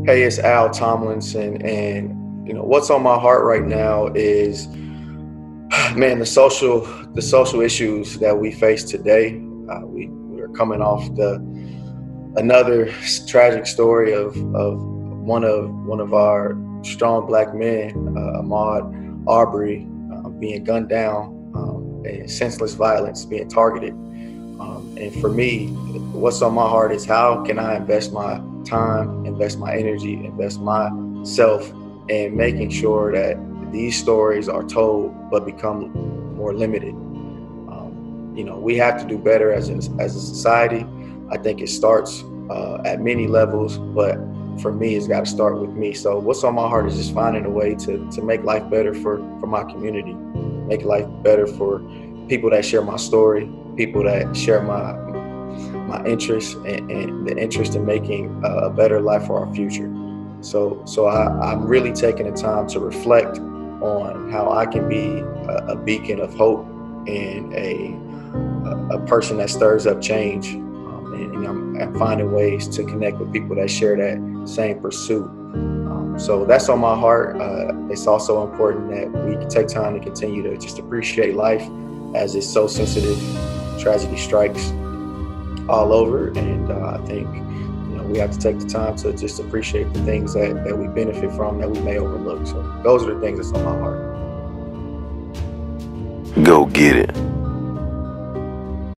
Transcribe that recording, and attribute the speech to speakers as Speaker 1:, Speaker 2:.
Speaker 1: Hey, it's Al Tomlinson, and what's on my heart right now is, man, the social issues that we face today. We're coming off the another tragic story of one of our strong black men, Ahmaud Arbery, being gunned down, and senseless violence being targeted. And for me, what's on my heart is how can I invest my time, invest my energy, invest myself in making sure that these stories are told but become more limited. We have to do better as a society. I think it starts at many levels, but for me, it's got to start with me. So what's on my heart is just finding a way to make life better for my community, make life better for people that share my story, people that share my interests and the interest in making a better life for our future. So I'm really taking the time to reflect on how I can be a beacon of hope and a person that stirs up change. And I'm finding ways to connect with people that share that same pursuit. So that's on my heart. It's also important that we can take time to continue to just appreciate life as it's so sensitive. Tragedy strikes all over, and I think we have to take the time to just appreciate the things that we benefit from that we may overlook. So those are the things that's on my heart.
Speaker 2: Go get it.